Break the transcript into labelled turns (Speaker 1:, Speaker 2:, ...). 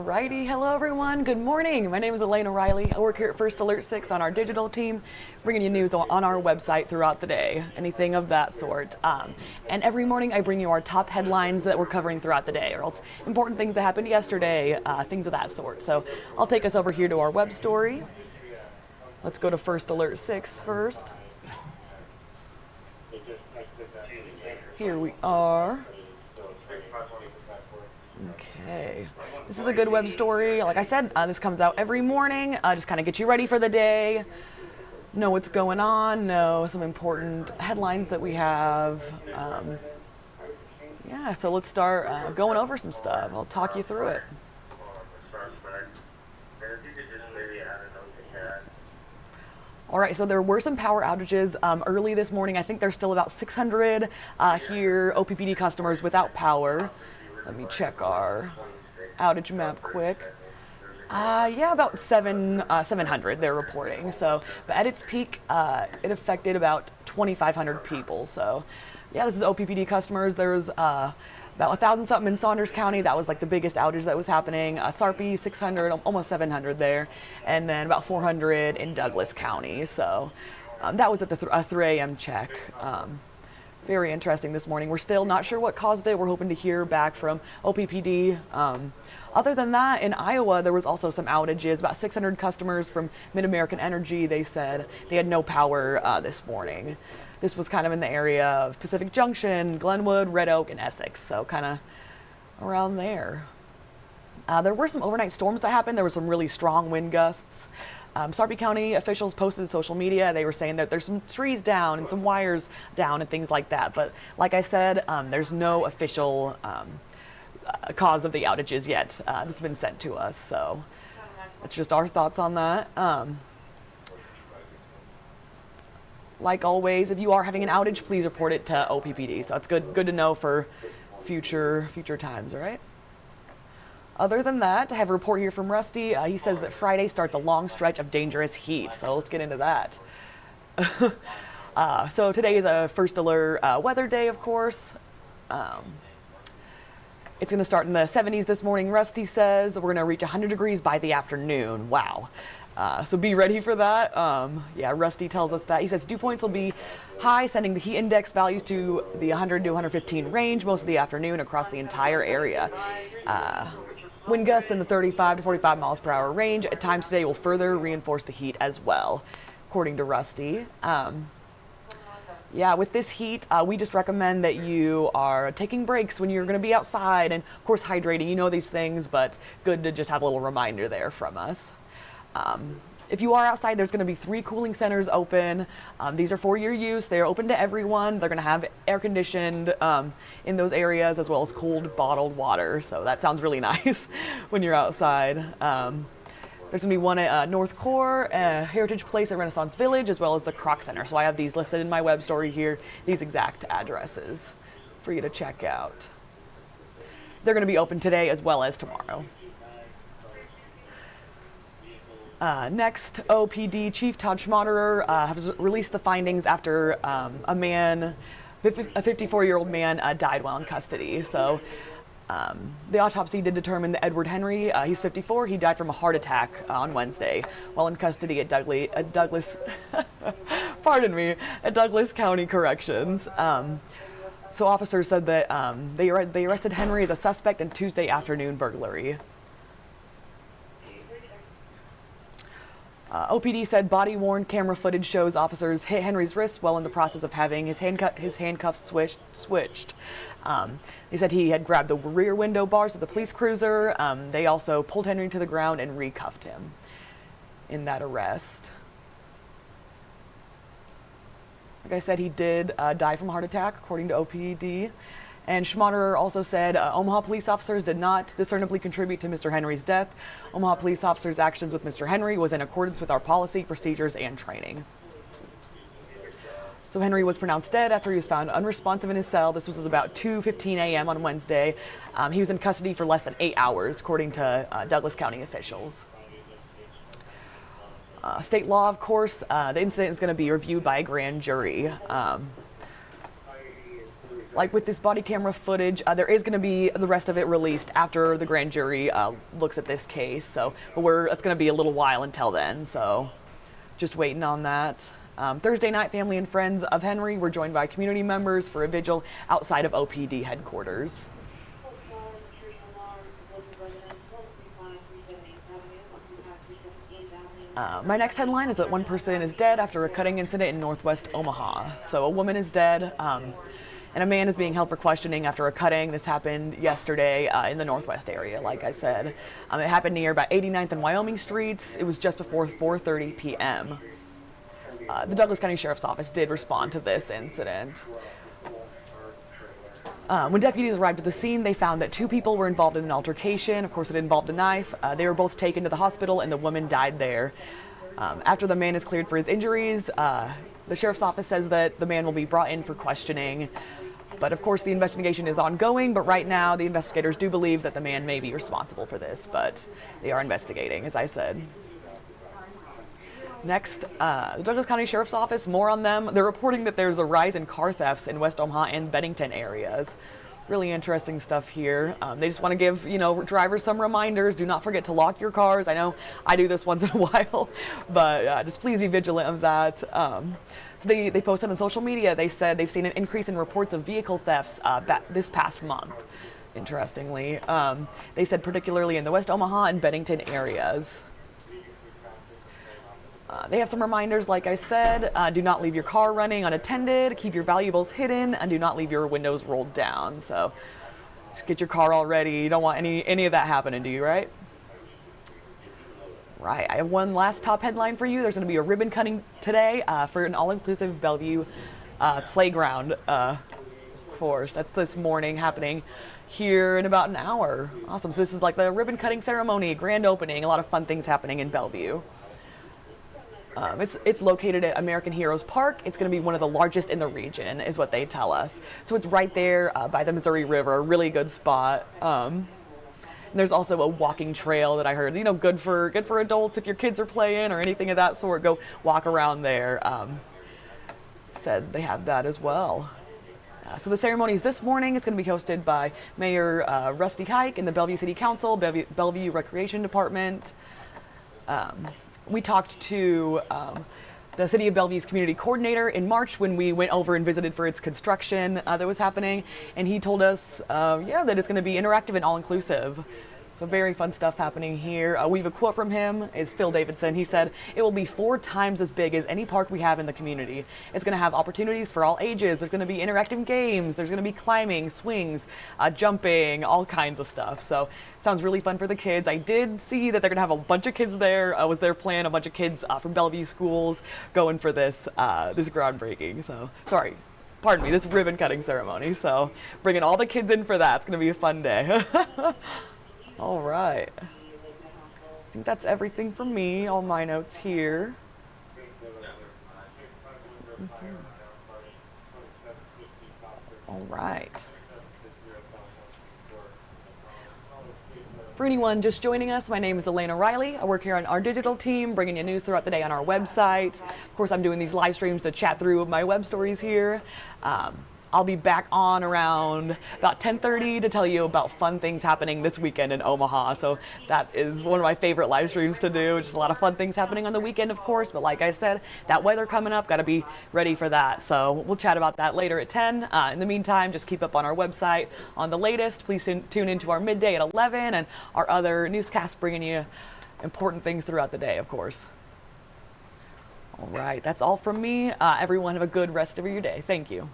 Speaker 1: Alrighty, hello everyone, good morning. My name is Elena Riley. I work here at First Alert 6 on our digital team, bringing you news on our website throughout the day, anything of that sort. And every morning I bring you our top headlines that we're covering throughout the day, or else important things that happened yesterday, things of that sort. So I'll take us over here to our web story. Let's go to First Alert 6 first. Here we are. Okay, this is a good web story. Like I said, this comes out every morning. Just kind of get you ready for the day, know what's going on, know some important headlines that we have. Yeah, so let's start going over some stuff. I'll talk you through it. All right, so there were some power outages early this morning. I think there's still about 600 here OPPD customers without power. Let me check our outage map quick. Yeah, about 700 they're reporting. So, but at its peak, it affected about 2,500 people. So, yeah, this is OPPD customers. There's about 1,000 something in Saunders County. That was like the biggest outage that was happening. Sarpy, 600, almost 700 there, and then about 400 in Douglas County. So, that was at the 3 a.m. check. Very interesting this morning. We're still not sure what caused it. We're hoping to hear back from OPPD. Other than that, in Iowa, there was also some outages. About 600 customers from Mid-American Energy, they said they had no power this morning. This was kind of in the area of Pacific Junction, Glenwood, Red Oak, and Essex, so kind of around there. There were some overnight storms that happened. There were some really strong wind gusts. Sarpy County officials posted on social media. They were saying that there's some trees down and some wires down and things like that. But like I said, there's no official cause of the outages yet that's been sent to us. So it's just our thoughts on that. Like always, if you are having an outage, please report it to OPPD. So it's good to know for future times, all right? Other than that, I have a report here from Rusty. He says that Friday starts a long stretch of dangerous heat, so let's get into that. So today is a First Alert weather day, of course. It's going to start in the 70s this morning, Rusty says. We're going to reach 100 degrees by the afternoon. Wow. So be ready for that. Yeah, Rusty tells us that. He says dew points will be high, sending the heat index values to the 100 to 115 range most of the afternoon across the entire area. Wind gusts in the 35 to 45 miles per hour range at times today will further reinforce the heat as well, according to Rusty. Yeah, with this heat, we just recommend that you are taking breaks when you're going to be outside and, of course, hydrating. You know these things, but good to just have a little reminder there from us. If you are outside, there's going to be 3 cooling centers open. These are for your use. They're open to everyone. They're going to have air conditioned in those areas, as well as cold bottled water. So that sounds really nice when you're outside. There's going to be one at North Core, Heritage Place at Renaissance Village, as well as the Kroc Center. So I have these listed in my web story here, these exact addresses for you to check out. They're going to be open today as well as tomorrow. Next, OPD Chief Todd Schmaderer has released the findings after a 54-year-old man died while in custody. So the autopsy did determine that Edward Henry, he's 54, he died from a heart attack on Wednesday while in custody at Douglas, pardon me, at Douglas County Corrections. So officers said that they arrested Henry as a suspect in Tuesday afternoon burglary. OPD said body-worn camera footage shows officers hit Henry's wrist while in the process of having his handcuffs switched. They said he had grabbed the rear window bars of the police cruiser. They also pulled Henry to the ground and recuffed him in that arrest. Like I said, he did die from a heart attack, according to OPD. And Schmaderer also said Omaha police officers did not discernibly contribute to Mr. Henry's death. Omaha police officers' actions with Mr. Henry was in accordance with our policy, procedures, and training. So Henry was pronounced dead after he was found unresponsive in his cell. This was about 2:15 a.m. on Wednesday. He was in custody for less than 8 hours, according to Douglas County officials. State law, of course, the incident is going to be reviewed by a grand jury. like with this body camera footage, there is going to be the rest of it released after the grand jury looks at this case. So, but it's going to be a little while until then. So, just waiting on that. Thursday night, family and friends of Henry were joined by community members for a vigil outside of OPD headquarters. My next headline is that one person is dead after a cutting incident in northwest Omaha. So a woman is dead, and a man is being held for questioning after a cutting. This happened yesterday in the northwest area, like I said. It happened near about 89th and Wyoming Streets. It was just before 4:30 p.m. The Douglas County Sheriff's Office did respond to this incident. When deputies arrived at the scene, they found that 2 people were involved in an altercation. Of course, it involved a knife. They were both taken to the hospital, and the woman died there. After the man is cleared for his injuries, the sheriff's office says that the man will be brought in for questioning. But of course, the investigation is ongoing. But right now, the investigators do believe that the man may be responsible for this, but they are investigating, as I said. Next, the Douglas County Sheriff's Office, more on them. They're reporting that there's a rise in car thefts in West Omaha and Bennington areas. Really interesting stuff here. They just want to give, drivers some reminders. Do not forget to lock your cars. I know I do this once in a while, but just please be vigilant of that. So they posted on social media. They said they've seen an increase in reports of vehicle thefts this past month. Interestingly, they said particularly in the West Omaha and Bennington areas. They have some reminders, like I said. Do not leave your car running unattended, keep your valuables hidden, and do not leave your windows rolled down. So just get your car all ready. You don't want any of that happening to you, right? Right, I have one last top headline for you. There's going to be a ribbon cutting today for an all-inclusive Bellevue playground course. That's this morning, happening here in about an hour. Awesome. So this is like the ribbon cutting ceremony, grand opening, a lot of fun things happening in Bellevue. It's located at American Heroes Park. It's going to be one of the largest in the region, is what they tell us. So it's right there by the Missouri River, a really good spot. And there's also a walking trail that I heard, good for adults if your kids are playing or anything of that sort. Go walk around there. Said they have that as well. So the ceremony is this morning. It's going to be hosted by Mayor Rusty Hike and the Bellevue City Council, Bellevue Recreation Department. We talked to the City of Bellevue's community coordinator in March when we went over and visited for its construction that was happening, and he told us, that it's going to be interactive and all-inclusive. So very fun stuff happening here. We have a quote from him. It's Phil Davidson. He said, "It will be 4 times as big as any park we have in the community. It's going to have opportunities for all ages. There's going to be interactive games. There's going to be climbing, swings, jumping, all kinds of stuff." So sounds really fun for the kids. I did see that they're going to have a bunch of kids there. Was their plan, a bunch of kids from Bellevue schools going for this groundbreaking. So sorry. Pardon me, this ribbon cutting ceremony. So bringing all the kids in for that. It's going to be a fun day. All right. I think that's everything from me. All my notes here. All right. For anyone just joining us, my name is Elena Riley. I work here on our digital team, bringing you news throughout the day on our website. Of course, I'm doing these live streams to chat through my web stories here. I'll be back on around about 10:30 to tell you about fun things happening this weekend in Omaha. So that is one of my favorite live streams to do. Just a lot of fun things happening on the weekend, of course. But like I said, that weather coming up, got to be ready for that. So we'll chat about that later at 10. In the meantime, just keep up on our website on the latest. Please tune into our midday at 11 and our other newscasts bringing you important things throughout the day, of course. All right, that's all from me. Everyone have a good rest of your day. Thank you.